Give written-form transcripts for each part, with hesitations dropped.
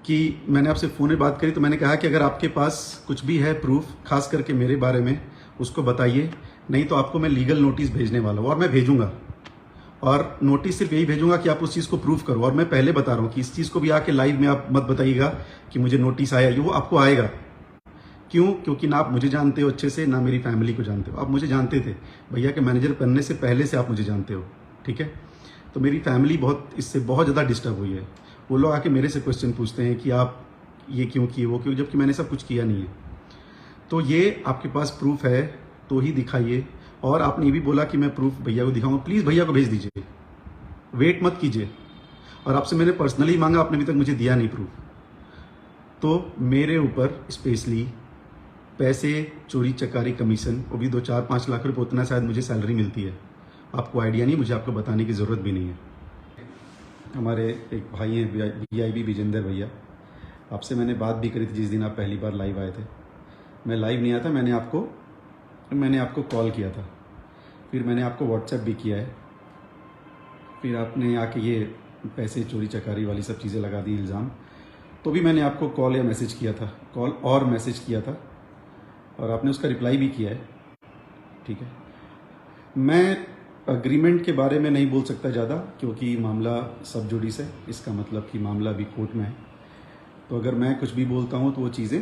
कि मैंने आपसे फ़ोन में बात करी तो मैंने कहा कि अगर आपके पास कुछ भी है प्रूफ, खास करके मेरे बारे में, उसको बताइए, नहीं तो आपको मैं लीगल नोटिस भेजने वाला हूँ और मैं भेजूंगा। और नोटिस सिर्फ यही भेजूंगा कि आप उस चीज़ को प्रूफ करो। और मैं पहले बता रहा हूँ कि इस चीज़ को भी आके लाइव में आप मत बताइएगा कि मुझे नोटिस आया, ये वो आपको आएगा। क्यों? क्योंकि ना आप मुझे जानते हो अच्छे से, ना मेरी फैमिली को जानते हो। आप मुझे जानते थे, भैया के मैनेजर बनने से पहले से आप मुझे जानते हो, ठीक है। तो मेरी फैमिली इससे बहुत ज़्यादा डिस्टर्ब हुई है। वो लोग आके मेरे से क्वेश्चन पूछते हैं कि आप ये क्यों किए, वो क्यों, जबकि मैंने सब कुछ किया नहीं है। तो ये आपके पास प्रूफ है तो ही दिखाइए। और आपने ये भी बोला कि मैं प्रूफ भैया को दिखाऊंगा, प्लीज़ भैया को भेज दीजिए, वेट मत कीजिए। और आपसे मैंने पर्सनली मांगा, आपने अभी तक मुझे दिया नहीं प्रूफ। तो मेरे ऊपर स्पेशली पैसे, चोरी चकारी, कमीशन, वो भी 2-4-5 लाख रुपए, उतना शायद मुझे सैलरी मिलती है। आपको आइडिया नहीं, मुझे आपको बताने की ज़रूरत भी नहीं है। हमारे एक भाई हैं VIB विजेंदर भैया, आपसे मैंने बात भी करी थी जिस दिन आप पहली बार लाइव आए थे। मैं लाइव नहीं आया था, मैंने आपको कॉल किया था, फिर मैंने आपको व्हाट्सएप भी किया है। फिर आपने आके ये पैसे, चोरी चकारी वाली सब चीज़ें लगा दी इल्ज़ाम। तो भी मैंने आपको कॉल या मैसेज किया था, कॉल और मैसेज किया था, और आपने उसका रिप्लाई भी किया है, ठीक है। मैं अग्रीमेंट के बारे में नहीं बोल सकता ज़्यादा, क्योंकि मामला सब जुडिस है। इसका मतलब कि मामला भी कोर्ट में है। तो अगर मैं कुछ भी बोलता हूँ तो वो चीज़ें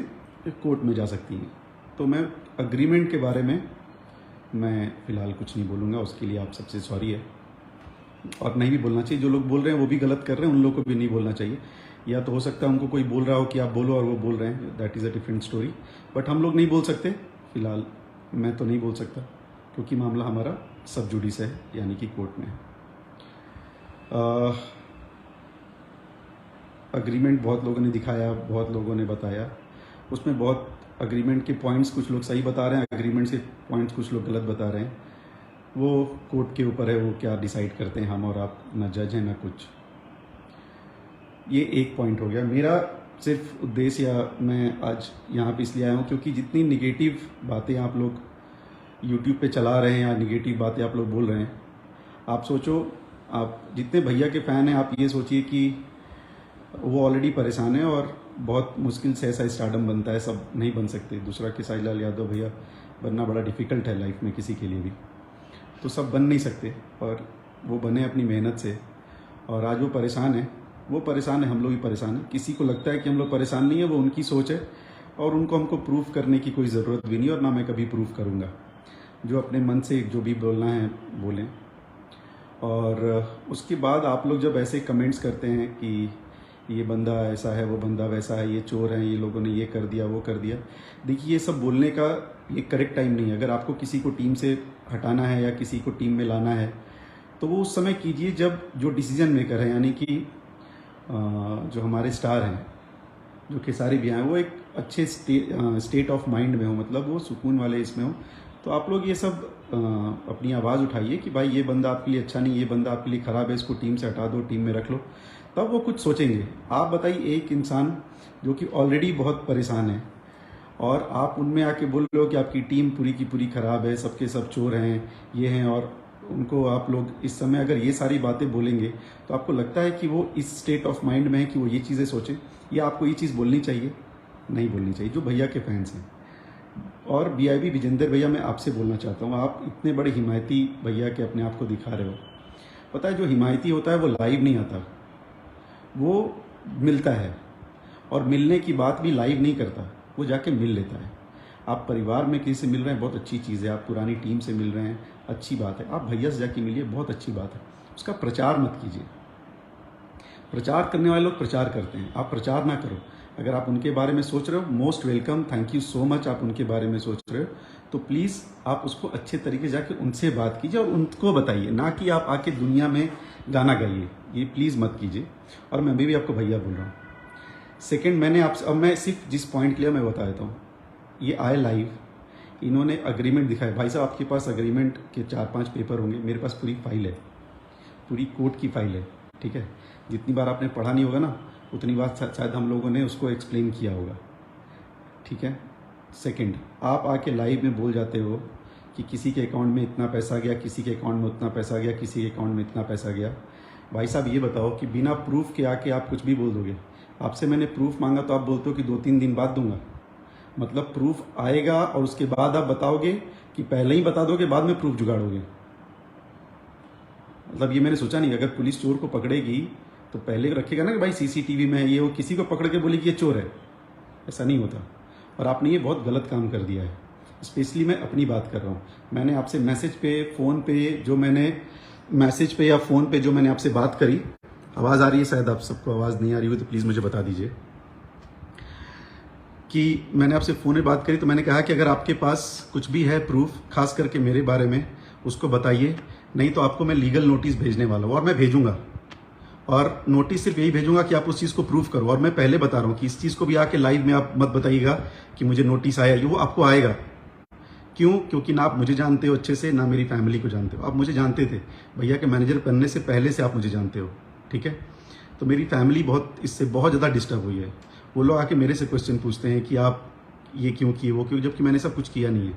कोर्ट में जा सकती हैं। तो मैं अग्रीमेंट के बारे में मैं फ़िलहाल कुछ नहीं बोलूँगा, उसके लिए आप सबसे सॉरी है। और नहीं भी बोलना चाहिए, जो लोग बोल रहे हैं वो भी गलत कर रहे हैं, उन लोगों को भी नहीं बोलना चाहिए। या तो हो सकता है उनको कोई बोल रहा हो कि आप बोलो और वो बोल रहे हैं, that is a different story. But हम लोग नहीं बोल सकते, फ़िलहाल मैं तो नहीं बोल सकता, क्योंकि मामला हमारा सब जुडिस है, यानी कि कोर्ट में है। अग्रीमेंट बहुत लोगों ने दिखाया, बहुत लोगों ने बताया, उसमें बहुत अग्रीमेंट के पॉइंट्स कुछ लोग सही बता रहे हैं, अग्रीमेंट के पॉइंट्स कुछ लोग गलत बता रहे हैं। वो कोर्ट के ऊपर है, वो क्या डिसाइड करते हैं। हम और आप ना जज हैं ना कुछ। ये एक पॉइंट हो गया। मेरा सिर्फ उद्देश्य, या मैं आज यहाँ पे इसलिए आया हूँ क्योंकि जितनी निगेटिव बातें आप लोग यूट्यूब पे चला रहे हैं या निगेटिव बातें आप लोग बोल रहे हैं, आप सोचो, आप जितने भैया के फ़ैन हैं, आप ये सोचिए कि वो ऑलरेडी परेशान है और बहुत मुश्किल से ऐसा स्टारडम बनता है। सब नहीं बन सकते। दूसरा खेसारी लाल यादव भैया बनना बड़ा डिफ़िकल्ट है लाइफ में किसी के लिए भी, तो सब बन नहीं सकते, और वो बने अपनी मेहनत से। और आज वो परेशान है, हम लोग भी परेशान हैं। किसी को लगता है कि हम लोग परेशान नहीं है, वो उनकी सोच है, और उनको हमको प्रूफ करने की कोई ज़रूरत भी नहीं, और ना मैं कभी प्रूफ करूँगा। जो अपने मन से जो भी बोलना है बोलें। और उसके बाद आप लोग जब ऐसे कमेंट्स करते हैं कि ये बंदा ऐसा है, वो बंदा वैसा है, ये चोर हैं, ये लोगों ने ये कर दिया, वो कर दिया, देखिए ये सब बोलने का ये करेक्ट टाइम नहीं है। अगर आपको किसी को टीम से हटाना है या किसी को टीम में लाना है, तो वो उस समय कीजिए जब जो डिसीजन मेकर है, यानी कि जो हमारे स्टार हैं, जो खेसारी भैया हैं, वो एक अच्छे स्टेट ऑफ माइंड में हो, मतलब वो सुकून वाले इसमें हो। तो आप लोग ये सब अपनी आवाज़ उठाइए कि भाई ये बंदा आपके लिए अच्छा नहीं, ये बंदा आपके लिए ख़राब है, इसको टीम से हटा दो, टीम में रख लो, तब वो कुछ सोचेंगे। आप बताइए, एक इंसान जो कि ऑलरेडी बहुत परेशान है, और आप उनमें आके बोल रहे हो कि आपकी टीम पूरी की पूरी ख़राब है, सबके सब चोर हैं, ये हैं, और उनको आप लोग इस समय अगर ये सारी बातें बोलेंगे तो आपको लगता है कि वो इस स्टेट ऑफ माइंड में है कि वो ये चीज़ें सोचें, या आपको ये चीज़ बोलनी चाहिए? नहीं बोलनी चाहिए। जो भैया के फैंस हैं, और VIB विजेंदर भैया, मैं आपसे बोलना चाहता हूँ, आप इतने बड़े हिमायती भैया के अपने आप को दिखा रहे हो। पता है, जो हिमायती होता है वो लाइव नहीं आता, वो मिलता है, और मिलने की बात भी लाइव नहीं करता, वो जाके मिल लेता है। आप परिवार में किसी से मिल रहे हैं, बहुत अच्छी चीज़ है। आप पुरानी टीम से मिल रहे हैं, अच्छी बात है। आप भैया से जाके मिलिए, बहुत अच्छी बात है। उसका प्रचार मत कीजिए। प्रचार करने वाले लोग प्रचार करते हैं, आप प्रचार ना करो। अगर आप उनके बारे में सोच रहे हो, most welcome, thank you so much. आप उनके बारे में सोच रहे हो तो प्लीज़ आप उसको अच्छे तरीके से जाके उनसे बात कीजिए और उनको बताइए, ना कि आप आके दुनिया में गाना गाइए। ये प्लीज़ मत कीजिए। और मैं भी आपको भैया बोल रहा हूँ। सेकेंड, मैंने आपसे, अब मैं सिर्फ जिस पॉइंट के लिए मैं बता देता हूँ, ये आए लाइव, इन्होंने अग्रीमेंट दिखाया। भाई साहब, आपके पास अग्रीमेंट के 4-5 पेपर होंगे, मेरे पास पूरी फाइल है, पूरी कोर्ट की फाइल है, ठीक है। जितनी बार आपने पढ़ा नहीं होगा ना, उतनी बार शायद हम लोगों ने उसको एक्सप्लेन किया होगा, ठीक है। सेकंड, आप आके लाइव में बोल जाते हो कि किसी के अकाउंट में इतना पैसा गया, किसी के अकाउंट में उतना पैसा गया, किसी के अकाउंट में इतना पैसा गया। भाई साहब, ये बताओ कि बिना प्रूफ के आके आप कुछ भी बोल दोगे? आपसे मैंने प्रूफ मांगा तो आप बोलते हो कि 2-3 दिन बाद दूंगा। मतलब प्रूफ आएगा और उसके बाद आप बताओगे कि पहले ही बता दोगे बाद में प्रूफ जुगाड़ोगे। मतलब ये मैंने सोचा नहीं, अगर पुलिस चोर को पकड़ेगी तो पहले रखेगा ना कि भाई सीसीटीवी में है ये, वो किसी को पकड़ के बोले कि ये चोर है। ऐसा नहीं होता। और आपने ये बहुत गलत काम कर दिया है। स्पेशली मैं अपनी बात कर रहा हूँ। मैंने आपसे मैसेज पे, फ़ोन पे जो मैंने मैसेज पे या फ़ोन पे जो मैंने आपसे बात करी, आवाज़ आ रही है? शायद आप सबको आवाज़ नहीं आ रही हो तो प्लीज़ मुझे बता दीजिए कि मैंने आपसे फ़ोन में बात करी। तो मैंने कहा कि अगर आपके पास कुछ भी है प्रूफ, खास करके मेरे बारे में, उसको बताइए, नहीं तो आपको मैं लीगल नोटिस भेजने वाला हूँ। और मैं भेजूंगा, और नोटिस सिर्फ यही भेजूंगा कि आप उस चीज़ को प्रूफ करो। और मैं पहले बता रहा हूँ कि इस चीज़ को भी आके लाइव में आप मत बताइएगा कि मुझे नोटिस आया, ये वो आपको आएगा। क्यों? क्योंकि ना आप मुझे जानते हो अच्छे से, ना मेरी फैमिली को जानते हो। आप मुझे जानते थे, भैया के मैनेजर बनने से पहले से आप मुझे जानते हो, ठीक है? तो मेरी फैमिली इससे बहुत ज़्यादा डिस्टर्ब हुई है। वो लोग आके मेरे से क्वेश्चन पूछते हैं कि आप ये क्यों किए, वो क्यों, जबकि मैंने सब कुछ किया नहीं है।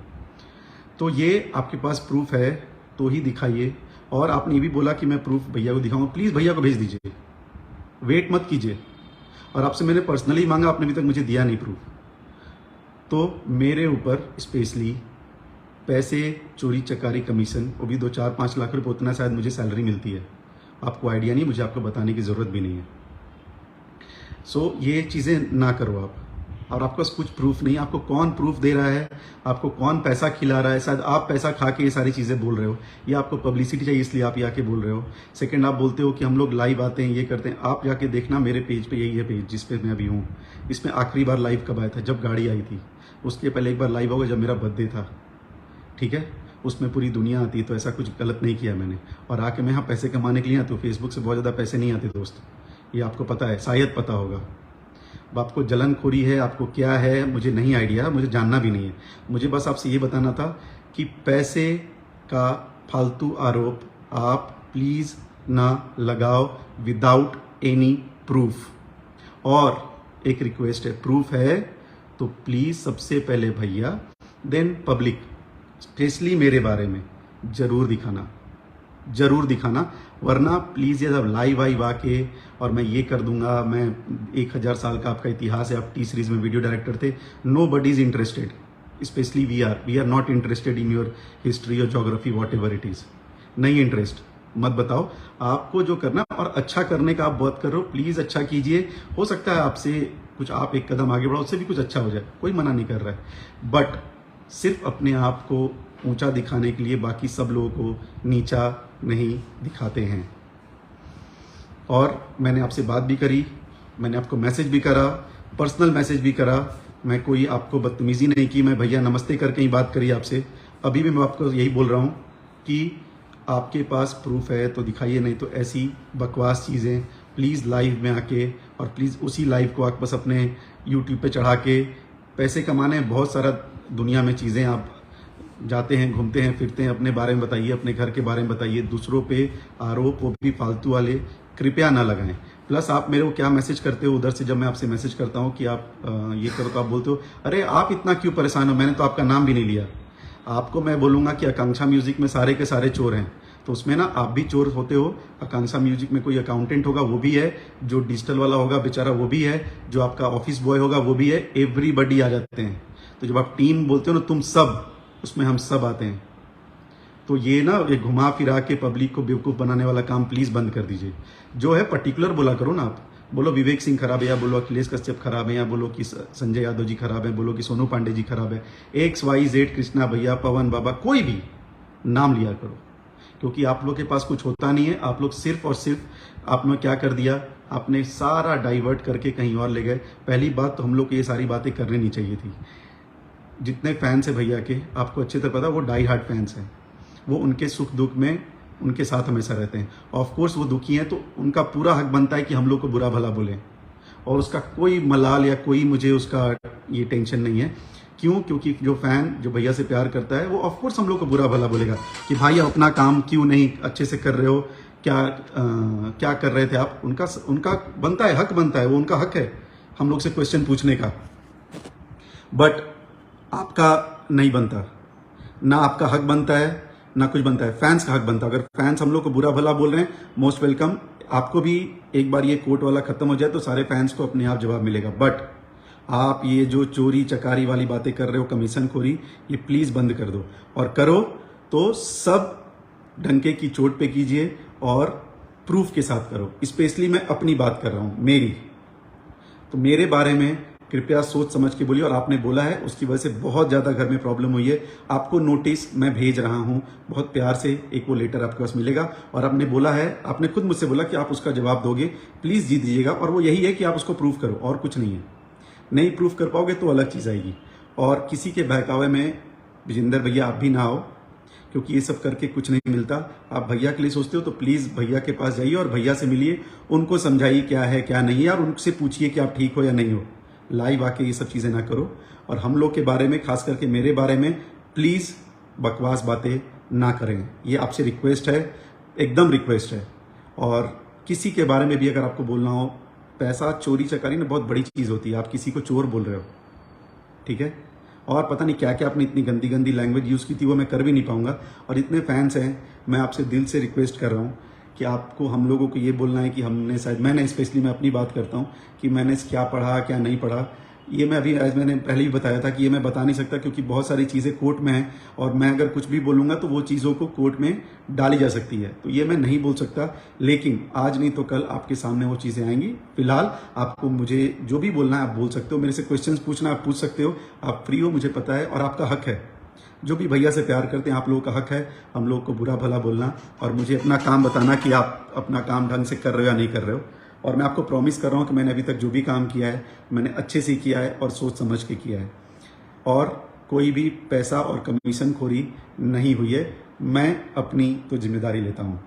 तो ये आपके पास प्रूफ है तो ही दिखाइए। और आपने ये भी बोला कि मैं प्रूफ भैया को दिखाऊंगा, प्लीज़ भैया को भेज दीजिए, वेट मत कीजिए। और आपसे मैंने पर्सनली मांगा, आपने अभी तक मुझे दिया नहीं प्रूफ। तो मेरे ऊपर स्पेशली पैसे, चोरी चकारी, कमीशन, वो भी 2-4-5 लाख रुपये, उतना शायद मुझे सैलरी मिलती है। आपको आइडिया नहीं, मुझे आपको बताने की ज़रूरत भी नहीं है। सो ये चीज़ें ना करो आप। और आपके पास कुछ प्रूफ नहीं, आपको कौन प्रूफ दे रहा है, आपको कौन पैसा खिला रहा है, शायद आप पैसा खा के ये सारी चीज़ें बोल रहे हो, या आपको पब्लिसिटी चाहिए इसलिए आप ये आके बोल रहे हो। सेकंड, आप बोलते हो कि हम लोग लाइव आते हैं, ये करते हैं। आप जाके देखना मेरे पेज पे, यही है पेज जिस पे मैं अभी हूँ। इसमें आखिरी बार लाइव कब आया था? जब गाड़ी आई थी। उसके पहले एक बार लाइव होगा जब मेरा बर्थडे था, ठीक है? उसमें पूरी दुनिया आती है, तो ऐसा कुछ गलत नहीं किया मैंने। और आके मैं यहाँ पैसे कमाने के लिए आते हो, फेसबुक से बहुत ज़्यादा पैसे नहीं आते दोस्त, ये आपको पता है, शायद पता होगा। अब आपको जलनखोरी है, आपको क्या है मुझे नहीं आइडिया, मुझे जानना भी नहीं है। मुझे बस आपसे ये बताना था कि पैसे का फालतू आरोप आप प्लीज़ ना लगाओ विदाउट एनी प्रूफ। और एक रिक्वेस्ट है, प्रूफ है तो प्लीज़ सबसे पहले भैया, देन पब्लिक, स्पेशली मेरे बारे में ज़रूर दिखाना। वरना प्लीज़ ये सब लाइव आइव आके और मैं ये कर दूंगा, मैं 1000 साल का आपका इतिहास है, आप टी सीरीज में वीडियो डायरेक्टर थे, nobody is interested, specially we are not interested in your history और geography, whatever it is. नहीं इंटरेस्ट, मत बताओ। आपको जो करना और अच्छा करने का आप बहुत कर रहे हो, प्लीज़ अच्छा कीजिए। हो सकता है आपसे कुछ, आप एक कदम आगे बढ़ो, उससे भी कुछ अच्छा हो जाए, कोई मना नहीं कर रहा है। बट सिर्फ अपने आप को ऊंचा दिखाने के लिए बाकी सब लोगों को नीचा नहीं दिखाते हैं। और मैंने आपसे बात भी करी, मैंने आपको मैसेज भी करा, पर्सनल मैसेज भी करा, मैं कोई आपको बदतमीजी नहीं की, मैं भैया नमस्ते करके ही बात करी आपसे। अभी भी मैं आपको यही बोल रहा हूँ कि आपके पास प्रूफ है तो दिखाइए, नहीं तो ऐसी बकवास चीज़ें प्लीज़ लाइव में आके, और प्लीज़ उसी लाइव को आप बस अपने यूट्यूब पे चढ़ा के पैसे कमाने, बहुत सारा दुनिया में चीज़ें, आप जाते हैं, घूमते हैं, फिरते हैं, अपने बारे में बताइए, अपने घर के बारे में बताइए। दूसरों पे आरोप, वो भी फालतू वाले, कृपया ना लगाएं। प्लस आप मेरे को क्या मैसेज करते हो उधर से, जब मैं आपसे मैसेज करता हूँ कि आप ये करो, तो आप बोलते हो अरे आप इतना क्यों परेशान हो, मैंने तो आपका नाम भी नहीं लिया। आपको मैं बोलूँगा कि आकांक्षा म्यूजिक में सारे के सारे चोर हैं, तो उसमें ना आप भी चोर होते हो। आकांक्षा म्यूजिक में कोई अकाउंटेंट होगा वो भी है, जो डिजिटल वाला होगा बेचारा वो भी है, जो आपका ऑफिस बॉय होगा वो भी है, एवरीबडी आ जाते हैं। तो जब आप टीम बोलते हो ना, तुम सब, उसमें हम सब आते हैं। तो ये ना, ये घुमा फिरा के पब्लिक को बेवकूफ़ बनाने वाला काम प्लीज़ बंद कर दीजिए। जो है पर्टिकुलर बोला करो ना, आप बोलो विवेक सिंह खराब है, या बोलो अखिलेश कश्यप खराब है, या बोलो कि संजय यादव जी खराब है, बोलो कि सोनू पांडे जी खराब है, XYZ, कृष्णा भैया, पवन बाबा, कोई भी नाम लिया करो। क्योंकि आप लोग के पास कुछ होता नहीं है, आप लोग सिर्फ और सिर्फ, आपने क्या कर दिया, आपने सारा डाइवर्ट करके कहीं और ले गए। पहली बात तो हम लोग को ये सारी बातें करनी नहीं चाहिए थी। जितने फैंस हैं भैया के, आपको अच्छे तरह पता, वो डाई हार्ड फैंस हैं, वो उनके सुख दुख में उनके साथ हमेशा रहते हैं। ऑफ कोर्स वो दुखी हैं तो उनका पूरा हक बनता है कि हम लोग को बुरा भला बोलें, और उसका कोई मलाल या कोई मुझे उसका ये टेंशन नहीं है। क्यों? क्योंकि जो फैन जो भैया से प्यार करता है वो ऑफ कोर्स हम लोग को बुरा भला बोलेगा कि भाई अपना काम क्यों नहीं अच्छे से कर रहे हो, क्या कर रहे थे आप। उनका बनता है, हक बनता है, वो उनका हक है हम लोग से क्वेश्चन पूछने का। बट आपका नहीं बनता, ना आपका हक बनता है, ना कुछ बनता है। फैंस का हक बनता है। अगर फैंस हम लोग को बुरा भला बोल रहे हैं, मोस्ट वेलकम, आपको भी एक बार ये कोर्ट वाला खत्म हो जाए तो सारे फैंस को अपने आप जवाब मिलेगा। बट आप ये जो चोरी चकारी वाली बातें कर रहे हो, कमीशन खोरी, ये प्लीज बंद कर दो, और करो तो सब डंके की चोट पे कीजिए और प्रूफ के साथ करो। स्पेशली मैं अपनी बात कर रहा हूं, मेरी, तो मेरे बारे में कृपया सोच समझ के बोलिए। और आपने बोला है उसकी वजह से बहुत ज्यादा घर में प्रॉब्लम हुई है, आपको नोटिस मैं भेज रहा हूं बहुत प्यार से, एक वो लेटर आपके पास मिलेगा। और आपने बोला है, आपने खुद मुझसे बोला कि आप उसका जवाब दोगे, प्लीज जी दीजिएगा। और वो यही है कि आप उसको प्रूफ करो, और कुछ नहीं है। नहीं प्रूफ कर पाओगे तो अलग चीज आएगी। और किसी के बहकावे में विजेंद्र भैया आप भी ना आओ, क्योंकि ये सब करके कुछ नहीं मिलता। आप भैया के लिए सोचते हो तो प्लीज भैया के पास जाइए और भैया से मिलिए, उनको समझाइए क्या है क्या नहीं है, और उनसे पूछिए कि आप ठीक हो या नहीं हो। लाइव आके ये सब चीजें ना करो। और हम लोग के बारे में, खास करके मेरे बारे में, प्लीज बकवास बातें ना करें। ये आपसे रिक्वेस्ट है, एकदम रिक्वेस्ट है। और किसी के बारे में भी अगर आपको बोलना हो, पैसा चोरी चकारी ना बहुत बड़ी चीज होती है, आप किसी को चोर बोल रहे हो, ठीक है। और पता नहीं क्या क्या आपने इतनी गंदी गंदी लैंग्वेज यूज की थी, वो मैं कर भी नहीं पाऊंगा। और इतने फैंस हैं, मैं आपसे दिल से रिक्वेस्ट कर रहा हूँ कि आपको, हम लोगों को ये बोलना है कि हमने शायद, मैंने स्पेशली, मैं अपनी बात करता हूँ कि मैंने क्या पढ़ा क्या नहीं पढ़ा, ये मैं अभी, आज मैंने पहले भी बताया था कि ये मैं बता नहीं सकता, क्योंकि बहुत सारी चीज़ें कोर्ट में हैं, और मैं अगर कुछ भी बोलूँगा तो वो चीज़ों को कोर्ट में डाली जा सकती है, तो ये मैं नहीं बोल सकता। लेकिन आज नहीं तो कल आपके सामने वो चीज़ें आएंगी। फिलहाल आपको मुझे जो भी बोलना है आप बोल सकते हो, मेरे से क्वेश्चंस पूछना आप पूछ सकते हो, आप फ्री हो, मुझे पता है, और आपका हक है। जो भी भैया से प्यार करते हैं, आप लोगों का हक है हम लोगों को बुरा भला बोलना, और मुझे अपना काम बताना कि आप अपना काम ढंग से कर रहे हो या नहीं कर रहे हो। और मैं आपको प्रॉमिस कर रहा हूँ कि मैंने अभी तक जो भी काम किया है, मैंने अच्छे से किया है और सोच समझ के किया है, और कोई भी पैसा और कमीशन खोरी नहीं हुई है। मैं अपनी तो जिम्मेदारी लेता हूँ।